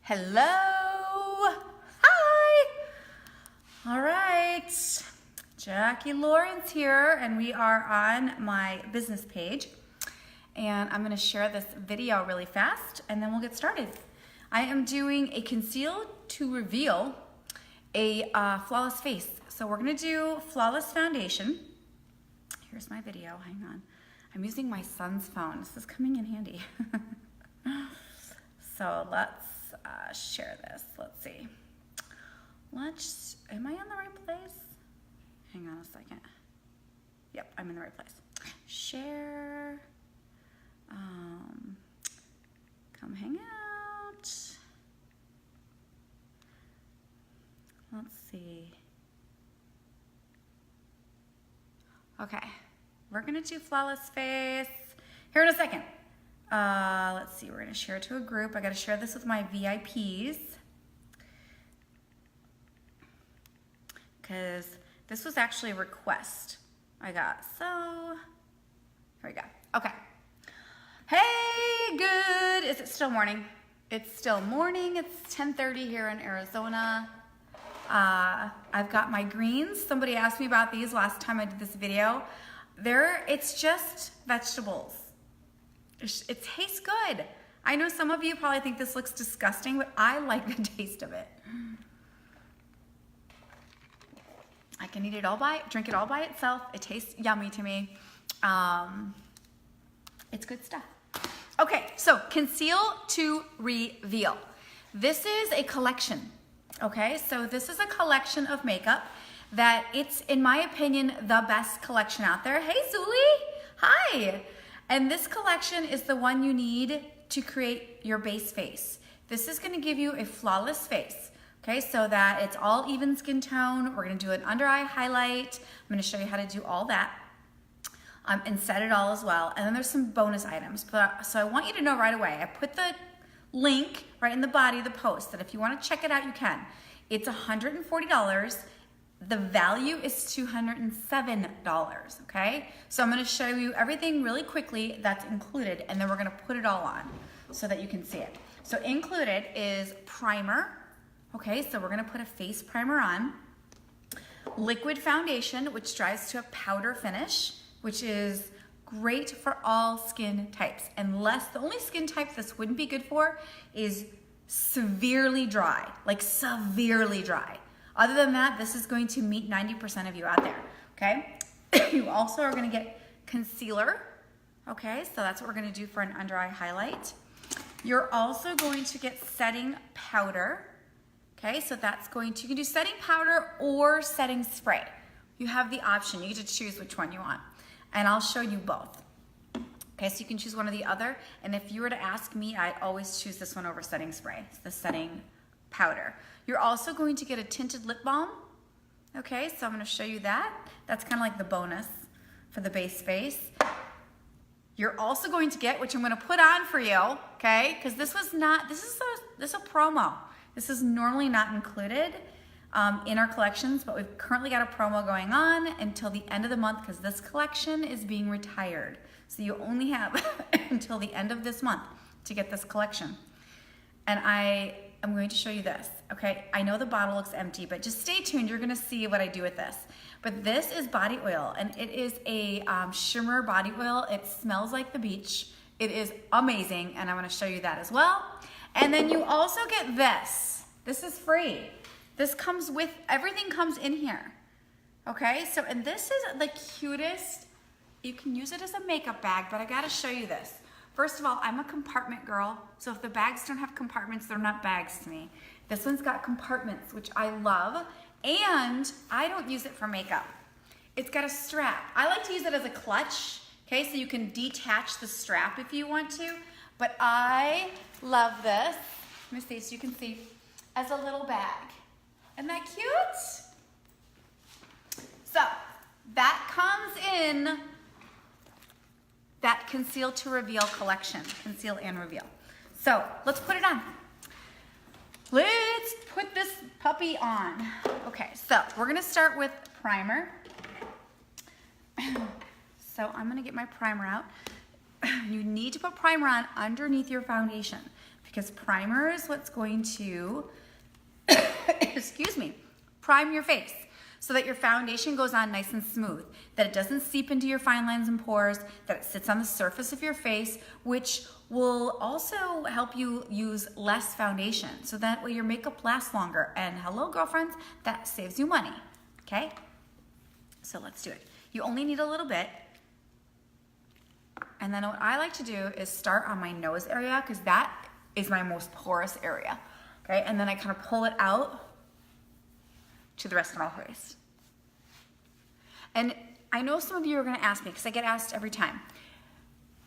Hello. Hi. All right. Jackie Lawrence here, and we are on my business page. And I'm going to share this video really fast, and then we'll get started. I am doing a conceal to reveal a flawless face. So we're going to do flawless foundation. Here's my video. Hang on. I'm using my son's phone. This is coming in handy. So let's share this. Let's see. Am I in the right place? Hang on a second. Yep, I'm in the right place. Share. Come hang out. Let's see. Okay, we're gonna do flawless face here in a second. Let's see, we're gonna share it to a group. I gotta share this with my VIPs because this was actually a request I got. So, here we go. Okay. Hey, good. Is it still morning? It's still morning. It's 10:30 here in Arizona. I've got my greens. Somebody asked me about these last time I did this video. It's just vegetables. It tastes good. I know some of you probably think this looks disgusting, but I like the taste of it. I can drink it all by itself. It tastes yummy to me. It's good stuff. Okay, so conceal to reveal. This is a collection. Okay, so this is a collection of makeup that it's, in my opinion, the best collection out there. Hey, Zuli. Hi. And this collection is the one you need to create your base face. This is gonna give you a flawless face, okay? So that it's all even skin tone. We're gonna do an under eye highlight. I'm gonna show you how to do all that and set it all as well. And then there's some bonus items. So I want you to know right away, I put the link right in the body of the post that if you wanna check it out, you can. It's $140. The value is $207, okay? So I'm gonna show you everything really quickly that's included, and then we're gonna put it all on so that you can see it. So included is primer, okay? So we're gonna put a face primer on. Liquid foundation, which dries to a powder finish, which is great for all skin types. The only skin type this wouldn't be good for is severely dry, like severely dry. Other than that, this is going to meet 90% of you out there, okay? You also are gonna get concealer, okay? So that's what we're gonna do for an under eye highlight. You're also going to get setting powder, okay? So you can do setting powder or setting spray. You have the option, you get to choose which one you want. And I'll show you both. Okay, so you can choose one or the other. And if you were to ask me, I'd always choose this one over setting spray, the setting powder. You're also going to get a tinted lip balm. Okay, so I'm gonna show you that. That's kind of like the bonus for the base face. You're also going to get, which I'm gonna put on for you, okay? Because this is a promo. This is normally not included in our collections, but we've currently got a promo going on until the end of the month because this collection is being retired. So you only have until the end of this month to get this collection. And I'm going to show you this, okay? I know the bottle looks empty, but just stay tuned. You're gonna see what I do with this. But this is body oil, and it is a shimmer body oil. It smells like the beach. It is amazing, and I'm gonna show you that as well. And then you also get this. This is free. This comes with, everything comes in here, okay? So, and this is the cutest. You can use it as a makeup bag, but I gotta show you this. First of all, I'm a compartment girl, so if the bags don't have compartments, they're not bags to me. This one's got compartments, which I love, and I don't use it for makeup. It's got a strap. I like to use it as a clutch, okay, so you can detach the strap if you want to, but I love this, let me see so you can see, as a little bag. Isn't that cute? So, that comes in that Conceal to Reveal collection, Conceal and Reveal. So let's put it on. Let's put this puppy on. Okay, so we're gonna start with primer. So I'm gonna get my primer out. You need to put primer on underneath your foundation. If because primer is what's going to, excuse me, prime your face so that your foundation goes on nice and smooth, that it doesn't seep into your fine lines and pores, that it sits on the surface of your face, which will also help you use less foundation so that way your makeup lasts longer. And hello, girlfriends, that saves you money, okay? So let's do it. You only need a little bit. And then what I like to do is start on my nose area because that is my most porous area, okay? And then I kind of pull it out to the rest of my face. And I know some of you are gonna ask me, because I get asked every time,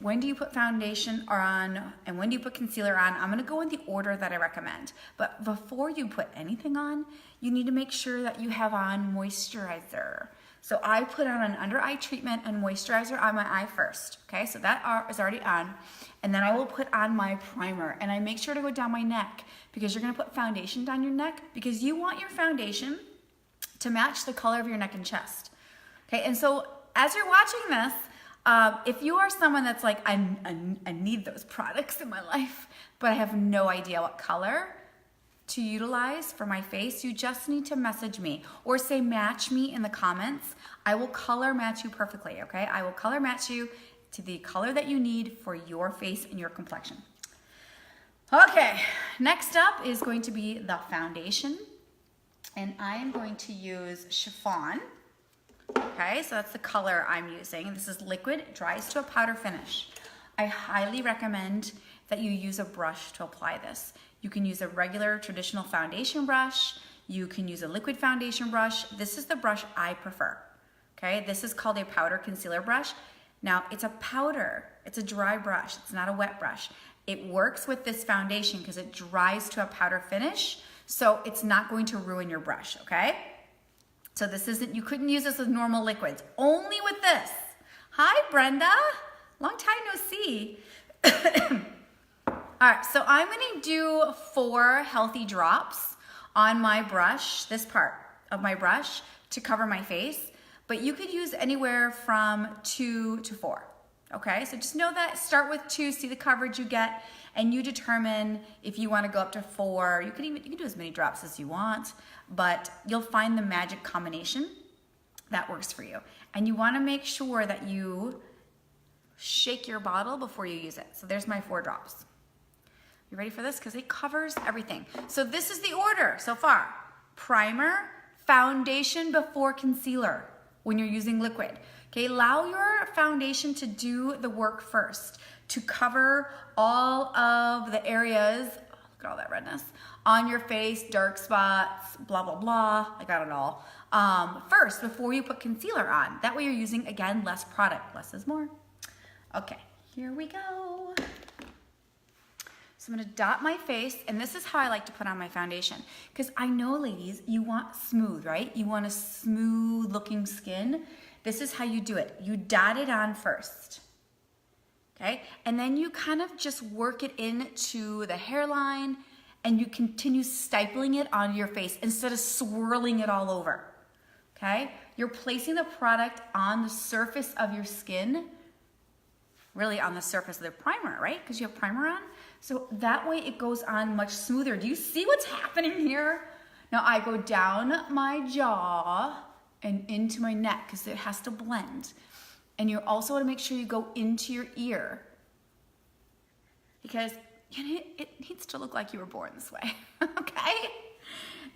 when do you put foundation on and when do you put concealer on? I'm gonna go in the order that I recommend. But before you put anything on, you need to make sure that you have on moisturizer. So I put on an under eye treatment and moisturizer on my eye first, okay? So that is already on. And then I will put on my primer, and I make sure to go down my neck because you're gonna put foundation down your neck because you want your foundation to match the color of your neck and chest, okay? And so as you're watching this, if you are someone that's like, I need those products in my life, but I have no idea what color to utilize for my face, you just need to message me or say match me in the comments. I will color match you perfectly, okay? I will color match you to the color that you need for your face and your complexion. Okay, next up is going to be the foundation, and I am going to use Chiffon. Okay, so that's the color I'm using. This is liquid, it dries to a powder finish. I highly recommend that you use a brush to apply this. You can use a regular traditional foundation brush. You can use a liquid foundation brush. This is the brush I prefer, okay? This is called a powder concealer brush. Now, it's a powder, it's a dry brush, it's not a wet brush. It works with this foundation because it dries to a powder finish, so it's not going to ruin your brush, okay? So this isn't, you couldn't use this with normal liquids, only with this. Hi, Brenda, long time no see. All right, so I'm gonna do 4 healthy drops on my brush, this part of my brush, to cover my face, but you could use anywhere from 2 to 4, okay? So just know that, start with 2, see the coverage you get, and you determine if you wanna go up to 4. You can do as many drops as you want, but you'll find the magic combination that works for you. And you wanna make sure that you shake your bottle before you use it. So there's my 4 drops. You ready for this? Because it covers everything. So this is the order so far. Primer, foundation before concealer when you're using liquid. Okay, allow your foundation to do the work first, to cover all of the areas, oh, look at all that redness, on your face, dark spots, blah, blah, blah, I got it all, first before you put concealer on. That way you're using, again, less product. Less is more. Okay, here we go. So I'm gonna dot my face, and this is how I like to put on my foundation. Because I know, ladies, you want smooth, right? You want a smooth looking skin. This is how you do it. You dot it on first, okay? And then you kind of just work it into the hairline, and you continue stipling it on your face instead of swirling it all over, okay? You're placing the product on the surface of your skin, really on the surface of the primer, right? Because you have primer on. So that way it goes on much smoother. Do you see what's happening here? Now I go down my jaw and into my neck because it has to blend. And you also want to make sure you go into your ear because it needs to look like you were born this way, okay?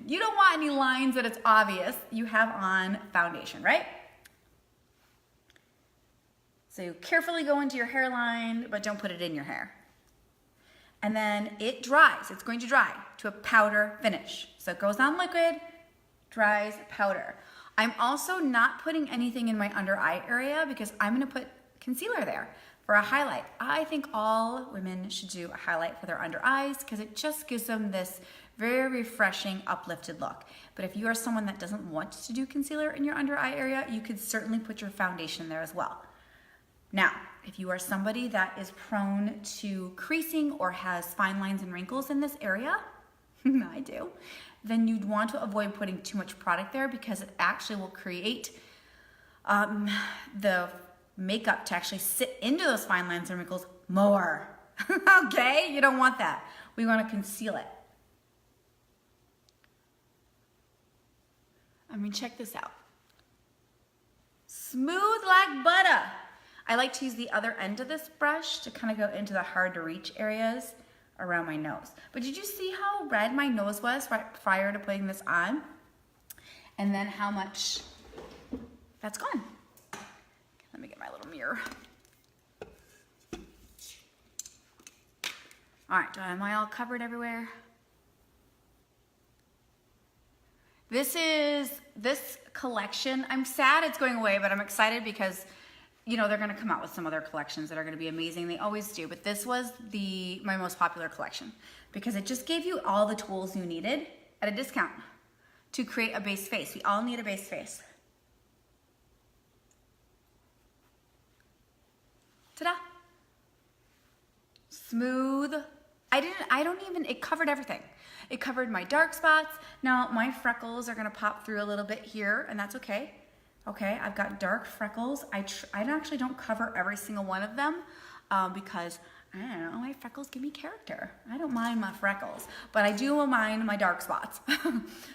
You don't want any lines that it's obvious you have on foundation, right? So you carefully go into your hairline, but don't put it in your hair. And then it dries, it's going to dry to a powder finish. So it goes on liquid, dries, powder. I'm also not putting anything in my under eye area because I'm gonna put concealer there for a highlight. I think all women should do a highlight for their under eyes because it just gives them this very refreshing, uplifted look. But if you are someone that doesn't want to do concealer in your under eye area, you could certainly put your foundation there as well. Now, if you are somebody that is prone to creasing or has fine lines and wrinkles in this area, I do, then you'd want to avoid putting too much product there because it actually will create the makeup to actually sit into those fine lines and wrinkles more. Okay, you don't want that. We want to conceal it. I mean, check this out. Smooth like butter. I like to use the other end of this brush to kind of go into the hard to reach areas around my nose. But did you see how red my nose was prior to putting this on? And then how much that's gone. Let me get my little mirror. All right, am I all covered everywhere? This collection, I'm sad it's going away, but I'm excited because, you know, they're gonna come out with some other collections that are gonna be amazing. They always do, but this was my most popular collection because it just gave you all the tools you needed at a discount to create a base face. We all need a base face. Ta-da! Smooth. It covered everything. It covered my dark spots. Now my freckles are gonna pop through a little bit here, and that's okay. Okay, I've got dark freckles. I actually don't cover every single one of them because, I don't know, my freckles give me character. I don't mind my freckles, but I do mind my dark spots.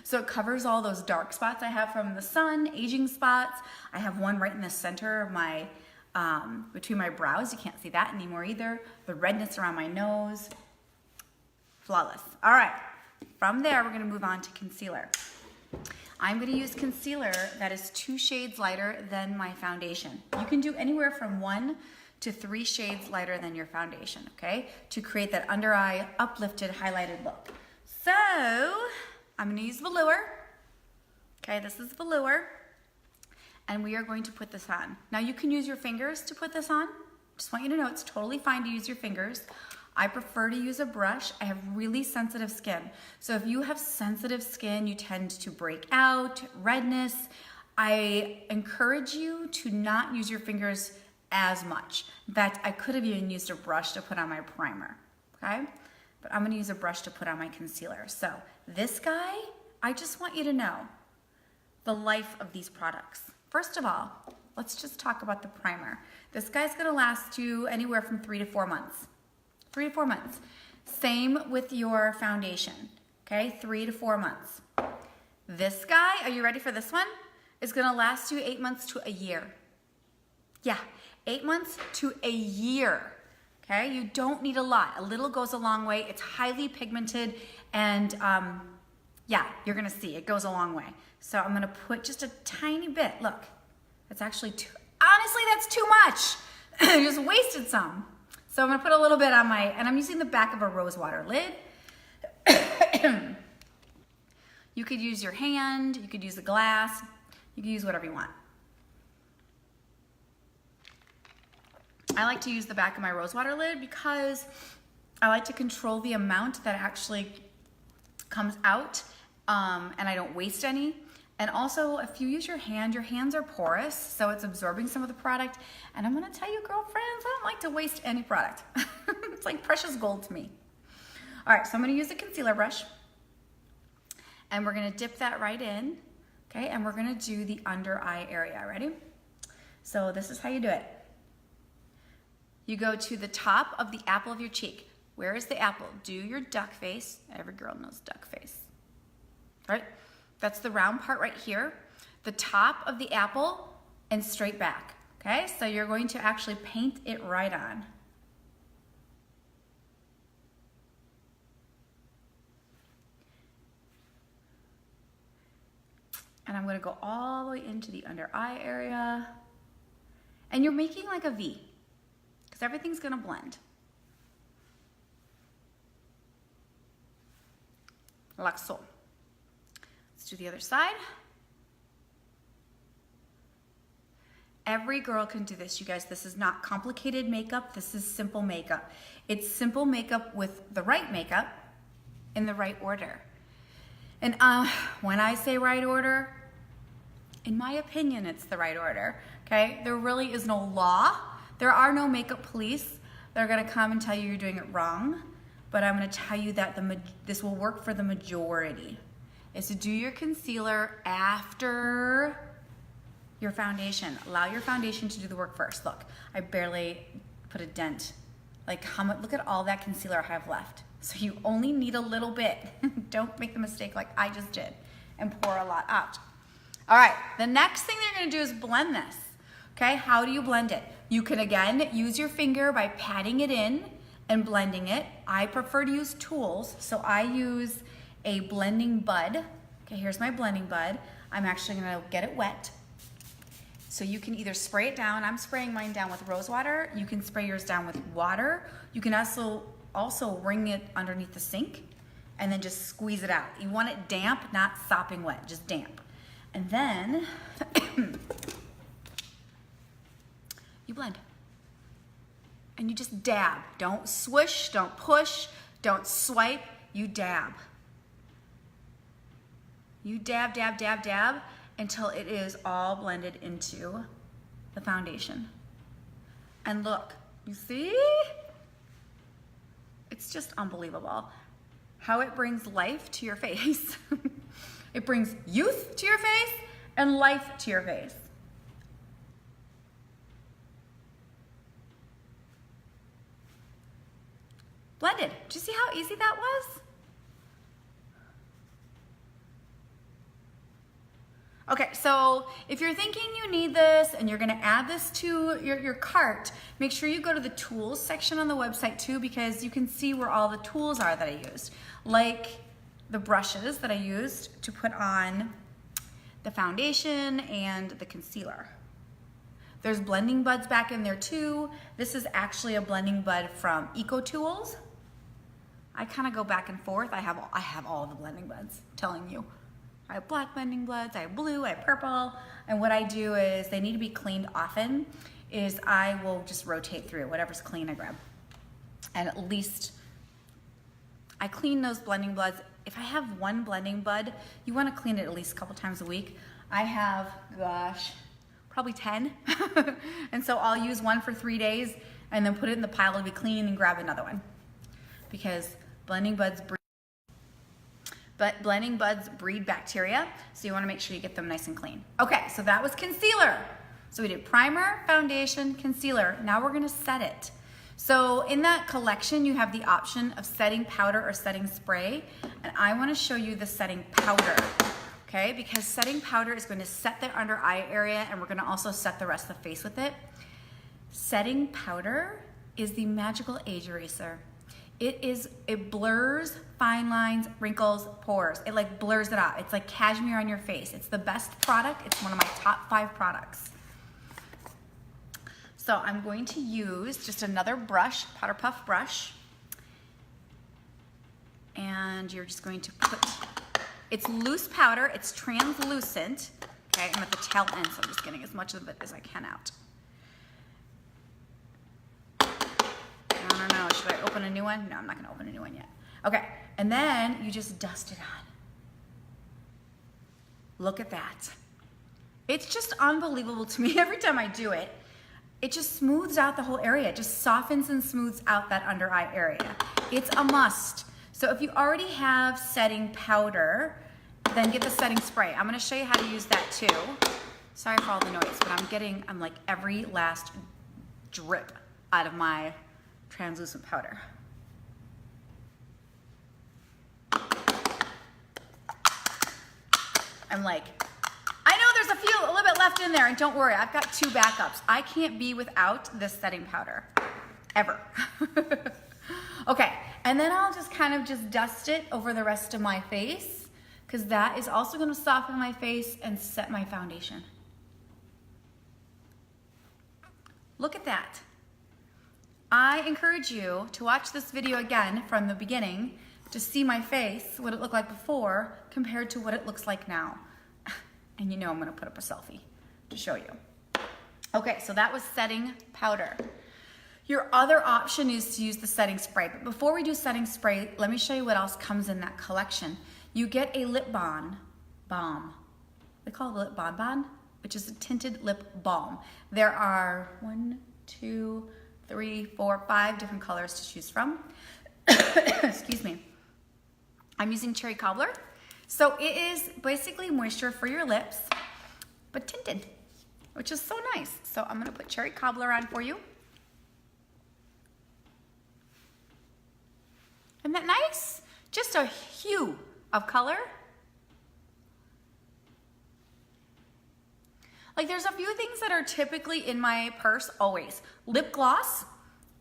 So it covers all those dark spots I have from the sun, aging spots. I have one right in the center of my, between my brows. You can't see that anymore either. The redness around my nose. Flawless. All right, from there, we're gonna move on to concealer. I'm gonna use concealer that is 2 shades lighter than my foundation. You can do anywhere from 1 to 3 shades lighter than your foundation, okay? To create that under eye uplifted highlighted look. So, I'm gonna use velour. Okay, this is velour. And we are going to put this on. Now you can use your fingers to put this on. Just want you to know it's totally fine to use your fingers. I prefer to use a brush. I have really sensitive skin. So if you have sensitive skin, you tend to break out, redness. I encourage you to not use your fingers as much. In fact, I could have even used a brush to put on my primer, okay? But I'm gonna use a brush to put on my concealer. So this guy, I just want you to know the life of these products. First of all, let's just talk about the primer. This guy's gonna last you anywhere from 3 to 4 months. 3 to 4 months. Same with your foundation, okay? 3 to 4 months. This guy, are you ready for this one? Is gonna last you 8 months to a year. Yeah, 8 months to a year, okay? You don't need a lot. A little goes a long way. It's highly pigmented and yeah, you're gonna see it goes a long way. So I'm gonna put just a tiny bit. Look, it's actually honestly, that's too much. You just wasted some. So I'm gonna put a little bit on and I'm using the back of a rose water lid. You could use your hand, you could use a glass, you can use whatever you want. I like to use the back of my rose water lid because I like to control the amount that actually comes out and I don't waste any. And also, if you use your hands are porous, so it's absorbing some of the product. And I'm gonna tell you, girlfriends, I don't like to waste any product. It's like precious gold to me. All right, so I'm gonna use a concealer brush and we're gonna dip that right in, okay? And we're gonna do the under eye area, ready? So this is how you do it. You go to the top of the apple of your cheek. Where is the apple? Do your duck face. Every girl knows duck face, right? That's the round part right here. The top of the apple and straight back, okay? So you're going to actually paint it right on. And I'm gonna go all the way into the under eye area. And you're making like a V, because everything's gonna blend. Like so. Let's do the other side. Every girl can do this, you guys. This is not complicated makeup. This is simple makeup. It's simple makeup with the right makeup in the right order. And when I say right order, in my opinion, it's the right order, okay? There really is no law. There are no makeup police that are gonna come and tell you you're doing it wrong, but I'm gonna tell you that this will work for the majority, is to do your concealer after your foundation. Allow your foundation to do the work first. Look, I barely put a dent. Like how much, look at all that concealer I have left. So you only need a little bit. Don't make the mistake like I just did and pour a lot out. All right, the next thing they're gonna do is blend this. Okay, how do you blend it? You can again use your finger by patting it in and blending it. I prefer to use tools, so I use a blending bud. Okay, here's my blending bud. I'm actually gonna get it wet. So you can either spray it down. I'm spraying mine down with rose water. You can spray yours down with water. You can also wring it underneath the sink and then just squeeze it out. You want it damp, not sopping wet, just damp. And then you blend. And you just dab. Don't swoosh, don't push, don't swipe, you dab. You dab, dab, dab, dab until it is all blended into the foundation. And look, you see? It's just unbelievable how it brings life to your face. It brings youth to your face and life to your face. Blended. Did you see how easy that was? Okay, so if you're thinking you need this and you're gonna add this to your cart, make sure you go to the tools section on the website too, because you can see where all the tools are that I used. Like the brushes that I used to put on the foundation and the concealer. There's blending buds back in there too. This is actually a blending bud from Eco Tools. I kind of go back and forth. I have all the blending buds, I'm telling you. I have black blending buds, I have blue, I have purple, and what I do is, they need to be cleaned often, is I will just rotate through whatever's clean I grab. And at least, I clean those blending buds. If I have one blending bud, you wanna clean it at least a couple times a week. I have, gosh, probably 10. And so I'll use one for 3 days and then put it in the pile to be clean and grab another one. Because blending buds breed bacteria, so you wanna make sure you get them nice and clean. Okay, so that was concealer. So we did primer, foundation, concealer. Now we're gonna set it. So in that collection, you have the option of setting powder or setting spray, and I wanna show you the setting powder, okay? Because setting powder is going to set the under eye area, and we're gonna also set the rest of the face with it. Setting powder is the magical age eraser. It blurs fine lines, wrinkles, pores. It like blurs it out. It's like cashmere on your face. It's the best product. It's one of my top 5 products. So I'm going to use just another brush, powder puff brush. And you're just going to put, it's loose powder, it's translucent. Okay, I'm at the tail end, so I'm just getting as much of it as I can out. I don't know, should I open a new one? No, I'm not gonna open a new one yet. Okay, and then you just dust it on. Look at that. It's just unbelievable to me every time I do it. It just smooths out the whole area. It just softens and smooths out that under eye area. It's a must. So if you already have setting powder, then get the setting spray. I'm gonna show you how to use that too. Sorry for all the noise, but I'm like every last drip out of my translucent powder. I'm like, I know there's a little bit left in there, and don't worry, I've got 2 backups. I can't be without this setting powder, ever. Okay, and then I'll just kind of just dust it over the rest of my face, because that is also gonna soften my face and set my foundation. Look at that. I encourage you to watch this video again from the beginning to see my face, what it looked like before, compared to what it looks like now. And you know I'm gonna put up a selfie to show you. Okay, so that was setting powder. Your other option is to use the setting spray. But before we do setting spray, let me show you what else comes in that collection. You get a lip balm. They call it lip bonbon, which is a tinted lip balm. There are 1, 2, 3, 4, 5 different colors to choose from. Excuse me. I'm using cherry cobbler. So it is basically moisture for your lips, but tinted, which is so nice. So I'm gonna put cherry cobbler on for you. Isn't that nice? Just a hue of color. Like there's a few things that are typically in my purse always. Lip gloss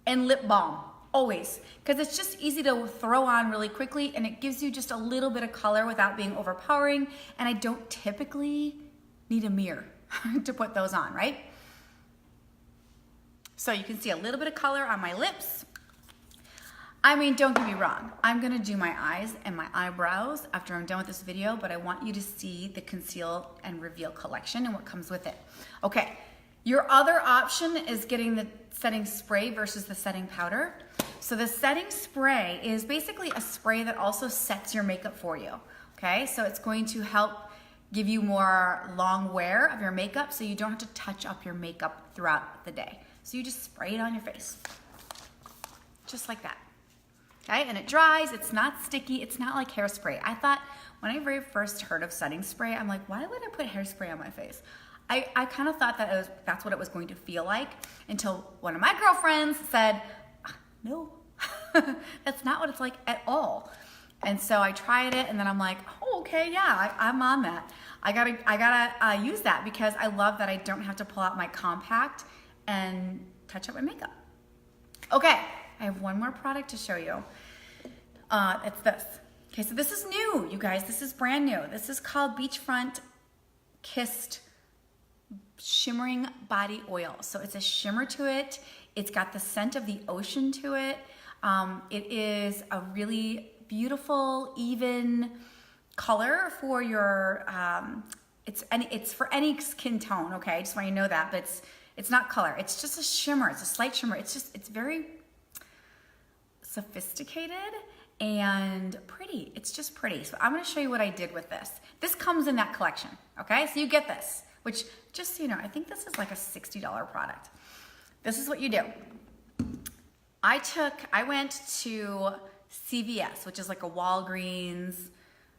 and lip balm, always. Because it's just easy to throw on really quickly and it gives you just a little bit of color without being overpowering. And I don't typically need a mirror to put those on, right? So you can see a little bit of color on my lips. I mean, don't get me wrong. I'm gonna do my eyes and my eyebrows after I'm done with this video, but I want you to see the Conceal and Reveal collection and what comes with it. Okay, your other option is getting the setting spray versus the setting powder. So the setting spray is basically a spray that also sets your makeup for you, okay? So it's going to help give you more long wear of your makeup so you don't have to touch up your makeup throughout the day. So you just spray it on your face, just like that. Okay, and it dries, it's not sticky, it's not like hairspray. I thought when I very first heard of setting spray, I'm like, why would I put hairspray on my face? I kind of thought that that's what it was going to feel like until one of my girlfriends said, no, that's not what it's like at all. And so I tried it and then I'm like, oh, okay, yeah, I'm on that. I gotta use that because I love that I don't have to pull out my compact and touch up my makeup. Okay. I have one more product to show you. It's this. Okay, so this is new, you guys. This is brand new. This is called Beachfront Kissed Shimmering Body Oil. So it's a shimmer to it. It's got the scent of the ocean to it. It is a really beautiful, even color for your, it's for any skin tone, okay? I just want you to know that, but it's not color. It's just a shimmer. It's a slight shimmer. It's very sophisticated and pretty. It's just pretty. So I'm going to show you what I did with this. This comes in that collection, okay? So you get this, which just so you know, I think this is like a $60 product. This is what you do. I went to CVS, which is like a Walgreens.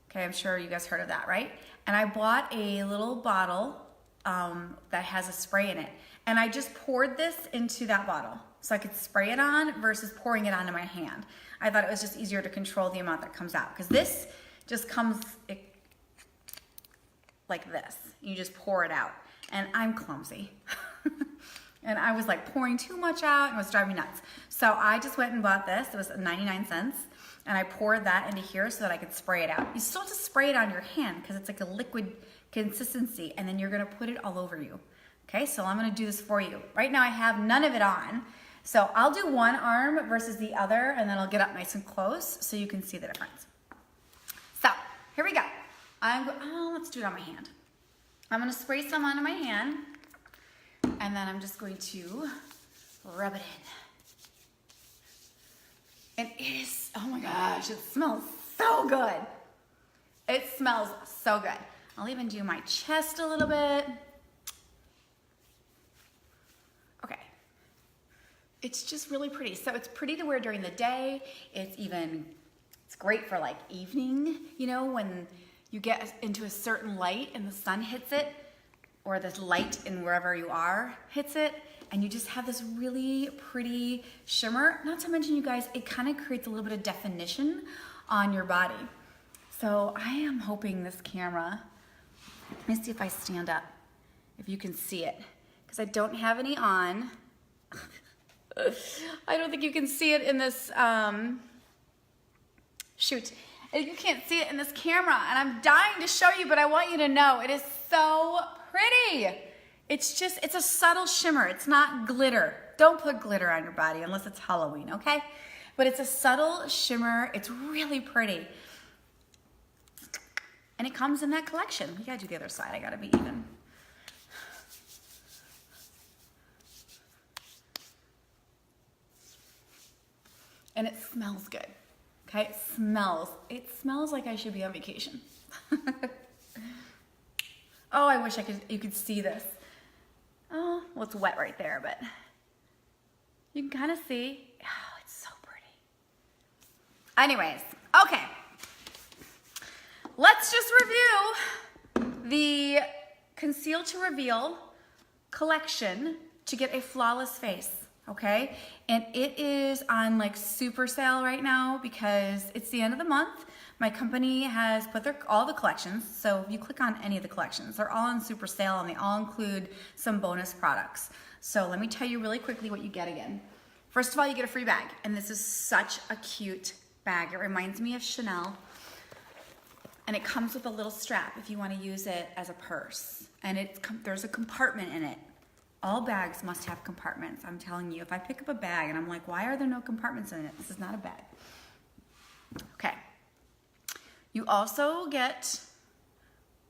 Okay, I'm sure you guys heard of that, right? And I bought a little bottle that has a spray in it. And I just poured this into that bottle so I could spray it on versus pouring it onto my hand. I thought it was just easier to control the amount that comes out because this just comes like this. You just pour it out. And I'm clumsy. And I was like pouring too much out and it was driving me nuts. So I just went and bought this. It was 99 cents. And I poured that into here so that I could spray it out. You still have to spray it on your hand because it's like a liquid consistency and then you're gonna put it all over you. Okay, so I'm gonna do this for you. Right now I have none of it on. So I'll do one arm versus the other and then I'll get up nice and close so you can see the difference. So here we go. Let's do it on my hand. I'm gonna spray some onto my hand and then I'm just going to rub it in. And it is, oh my gosh, it smells so good. It smells so good. I'll even do my chest a little bit. Okay. It's just really pretty. So it's pretty to wear during the day. It's great for like evening, you know, when you get into a certain light and the sun hits it, or this light in wherever you are hits it, and you just have this really pretty shimmer. Not to mention, you guys, it kind of creates a little bit of definition on your body. So I am hoping this camera, let me see if I stand up, if you can see it, because I don't have any on. I don't think you can see it in this, shoot. You can't see it in this camera, and I'm dying to show you, but I want you to know it is so pretty. It's a subtle shimmer. It's not glitter. Don't put glitter on your body unless it's Halloween, okay? But it's a subtle shimmer. It's really pretty. And it comes in that collection. We gotta do the other side. I gotta be even. And it smells good. Okay, it smells like I should be on vacation. Oh, I wish you could see this. Oh, well, it's wet right there, but you can kind of see. Oh, it's so pretty. Anyways, okay. Let's just review the Conceal to Reveal collection to get a flawless face. okay? And it is on like super sale right now because it's the end of the month. My company has put all the collections, so if you click on any of the collections, they're all on super sale and they all include some bonus products. So let me tell you really quickly what you get again. First of all, you get a free bag, and this is such a cute bag. It reminds me of Chanel, and it comes with a little strap if you want to use it as a purse, and there's a compartment in it. All bags must have compartments. I'm telling you, if I pick up a bag and I'm like, why are there no compartments in it? This is not a bag. Okay. You also get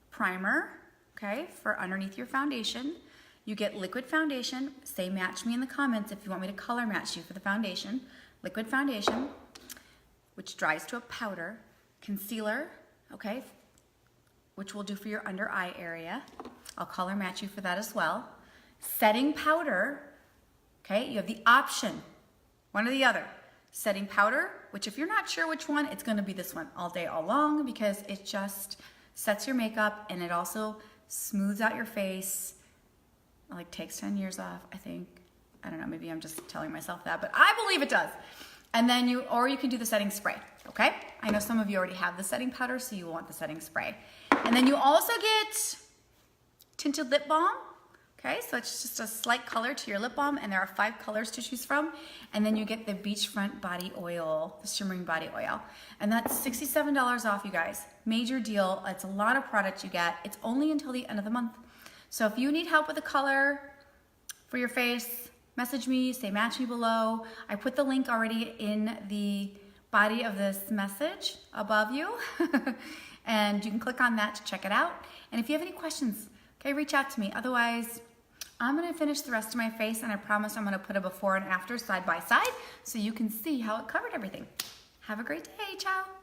primer, okay, for underneath your foundation. You get liquid foundation. Say match me in the comments if you want me to color match you for the foundation. Liquid foundation, which dries to a powder. Concealer, okay, which we'll do for your under eye area. I'll color match you for that as well. Setting powder, okay, you have the option, one or the other. Setting powder, which if you're not sure which one, it's gonna be this one all day, all long, because it just sets your makeup and it also smooths out your face. It like takes 10 years off, I think. I don't know, maybe I'm just telling myself that, but I believe it does. And then you can do the setting spray, okay? I know some of you already have the setting powder, so you want the setting spray. And then you also get tinted lip balm. Okay, so it's just a slight color to your lip balm, and there are 5 colors to choose from. And then you get the beachfront body oil, the shimmering body oil. And that's $67 off, you guys. Major deal. It's a lot of product you get. It's only until the end of the month. So if you need help with the color for your face, message me, say match me below. I put the link already in the body of this message above you. And you can click on that to check it out. And if you have any questions, okay, reach out to me. Otherwise, I'm gonna finish the rest of my face, and I promise I'm gonna put a before and after side by side so you can see how it covered everything. Have a great day, ciao.